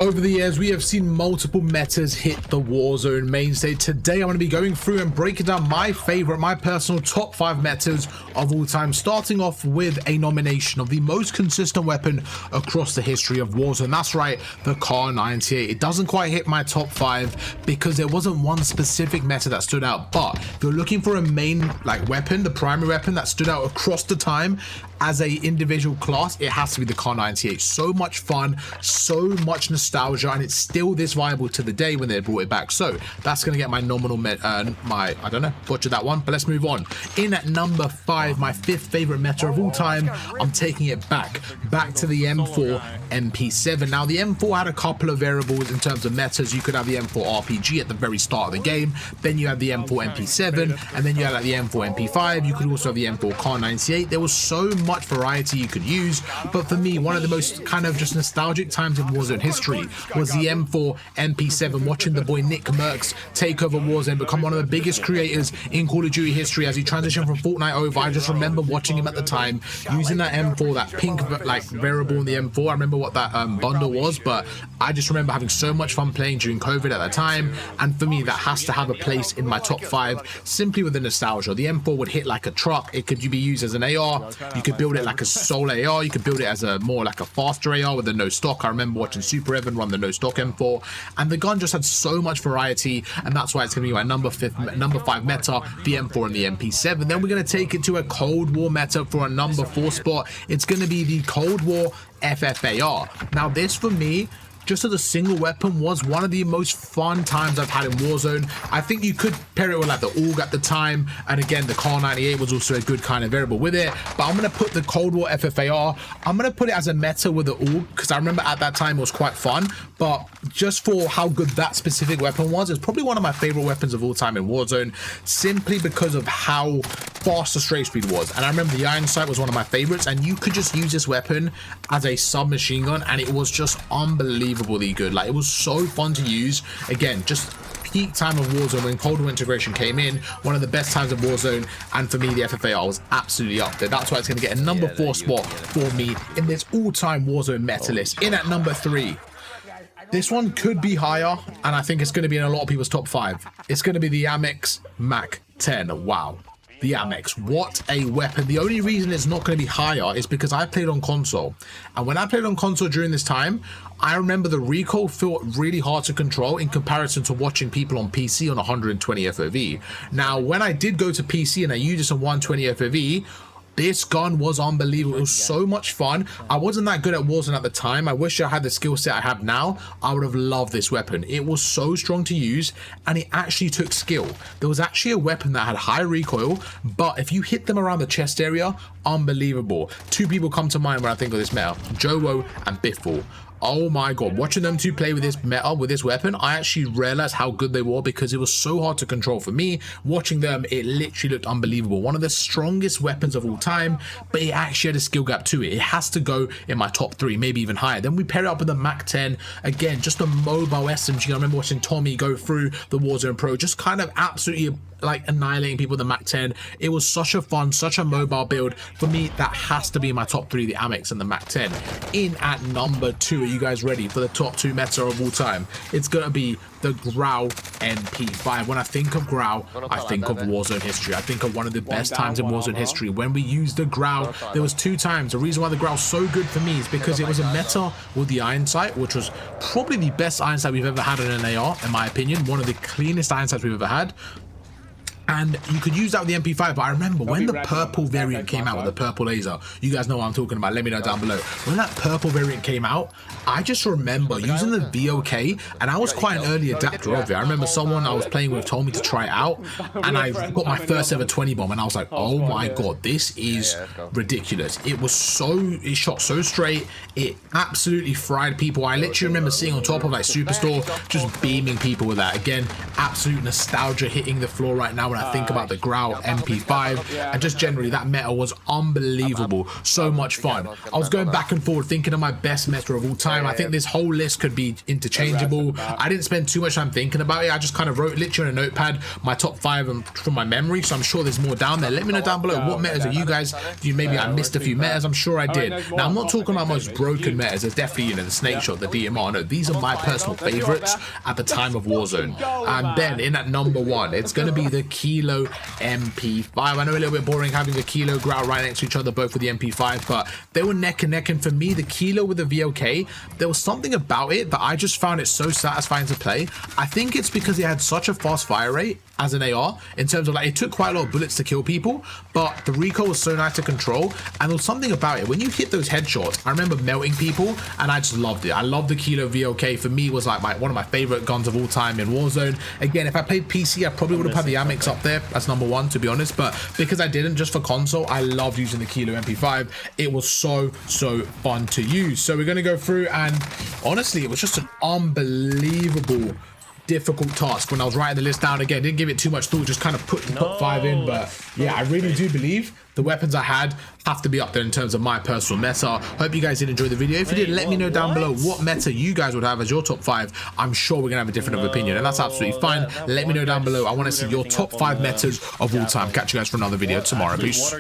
Over the years, we have seen multiple metas hit the Warzone mainstay. Today, I'm going to be going through and breaking down my personal top 5 metas of all time, starting off with a nomination of the most consistent weapon across the history of Warzone. That's right, the Kar98. It doesn't quite hit my top 5 because there wasn't one specific meta that stood out, but if you're looking for a main weapon, the primary weapon that stood out across the time as a individual class, it has to be the Kar98. So much fun, so much nostalgia, and it's still this viable to the day when they brought it back. So that's gonna get my nominal I don't know, butchered that one, but let's move on. In at number 5, my 5th favorite meta of all time, I'm taking it back to the M4 MP7. Now the M4 had a couple of variables in terms of metas. You could have the M4 RPG at the very start of the game, then you had the M4 MP7, and then you had the M4 MP5. You could also have the M4 Kar98. There was so much variety you could use, but for me, one of the most kind of just nostalgic times in Warzone history was the M4 MP7, watching the boy Nick Merckx take over Warzone, become one of the biggest creators in Call of Duty history as he transitioned from Fortnite over. I just remember watching him at the time, using that M4, that pink variable in the M4. I remember what that bundle was, but I just remember having so much fun playing during COVID at that time, and for me, that has to have a place in my top 5, simply with the nostalgia. The M4 would hit like a truck. It could be used as an AR. You could build it like a solo AR. You could build it as a more like a faster AR with a no stock. I remember watching Super Evan run the no stock M4, and the gun just had so much variety, and that's why it's going to be my number 5 meta, the M4 and the MP7. Then we're going to take it to a Cold War meta for a number 4 spot. It's going to be the Cold War FFAR. Now this, for me, just as a single weapon, was one of the most fun times I've had in Warzone. I think you could pair it with like the AUG at the time, and again the Kar98 was also a good kind of variable with it, but I'm going to put the Cold War FFAR, I'm going to put it as a meta with the AUG, because I remember at that time it was quite fun, but just for how good that specific weapon was, it's probably one of my favorite weapons of all time in Warzone, simply because of how fast the strafe speed was. And I remember the Iron Sight was one of my favorites, and you could just use this weapon as a submachine gun, and it was just unbelievably good. Like, it was so fun to use. Again, just peak time of Warzone when Cold War integration came in, one of the best times of Warzone, and for me the FFAR was absolutely up there. That's why it's going to get a number 4 spot for me in this all-time Warzone meta list. In at number 3, this one could be higher, and I think it's going to be in a lot of people's top 5. It's going to be the Amex Mac 10. Wow. The Amex, what a weapon. The only reason it's not going to be higher is because I played on console, and when I played on console during this time, I remember the recoil felt really hard to control in comparison to watching people on PC on 120 FOV. Now, when I did go to PC and I used this on 120 FOV, this gun was unbelievable. It was so much fun. I wasn't that good at Warzone at the time. I wish I had the skill set I have now. I would have loved this weapon. It was so strong to use, and it actually took skill. There was actually a weapon that had high recoil, but if you hit them around the chest area, unbelievable. 2 people come to mind when I think of this meta, Jowo and Biffle. Oh my god, watching them 2 play with this meta, with this weapon, I actually realized how good they were, because it was so hard to control for me. Watching them, it literally looked unbelievable. One of the strongest weapons of all time, but it actually had a skill gap to it. It has to go in my top 3, maybe even higher. Then we pair it up with the Mac 10. Again, just a mobile SMG. I remember watching Tommy go through the Warzone Pro, just kind of absolutely like annihilating people with the Mac 10. It was such a fun, such a mobile build. For me, that has to be in my top 3, the Amex and the Mac 10. In at number 2, are you guys ready for the top 2 meta of all time? It's gonna be the Grau MP5. When I think of Grau, I think of Warzone history. I think of one of the best times in Warzone history when we used the Grau. There was 2 times. The reason why the Grau is so good for me is because it was a meta with the Iron Sight, which was probably the best Iron Sight we've ever had in an AR, in my opinion. One of the cleanest Iron Sights we've ever had. And you could use that with the MP5, but I remember when the purple variant came out with the purple laser, you guys know what I'm talking about, let me know down below. When that purple variant came out, I just remember using the VOK, and I was quite an early adapter of it. I remember someone I was playing with told me to try it out, and I got my first ever 20 bomb, and I was like, oh my god, this is ridiculous. It shot so straight, it absolutely fried people. I literally remember sitting on top of like Superstore, just beaming people with that. Again, absolute nostalgia hitting the floor right now when I think about the Grout, MP5, and just generally that meta was unbelievable. So much fun. I was going back and forward thinking of my best meta of all time. I think this whole list could be interchangeable. I didn't spend too much time thinking about it. I just kind of wrote literally on a notepad my top 5 from my memory, so I'm sure there's more down there. Let me know down below what metas are you guys. Maybe I missed a few metas. I'm sure I did. Now I'm not talking about most broken metas. There's definitely, you know, the snake shot, the DMR. No, these are my personal favorites at the time of Warzone. And then in at number 1, it's going to be the Kilo MP5. I know a little bit boring having the Kilo Grout right next to each other, both with the MP5, but they were neck and neck. And for me, the Kilo with the VOK, there was something about it that I just found it so satisfying to play. I think it's because it had such a fast fire rate as an AR, in terms of like, it took quite a lot of bullets to kill people, but the recoil was so nice to control, and there was something about it. When you hit those headshots, I remember melting people, and I just loved it. I love the Kilo VOK. For me, was like one of my favorite guns of all time in Warzone. Again, if I played PC, I probably would have had the Amex up there as number 1, to be honest, but because I didn't, just for console, I loved using the Kilo MP5. It was so fun to use. So we're going to go through, and honestly, it was just an unbelievable difficult task when I was writing the list down. Again, didn't give it too much thought, just kind of put the top 5 in. But yeah, I really do believe the weapons I had have to be up there in terms of my personal meta. Hope you guys did enjoy the video. If you did, let me know down below what meta you guys would have as your top 5. I'm sure we're gonna have a different opinion, and that's absolutely fine. Let me know down below. I want to see your top 5 metas of all time. Catch you guys for another video tomorrow. Peace.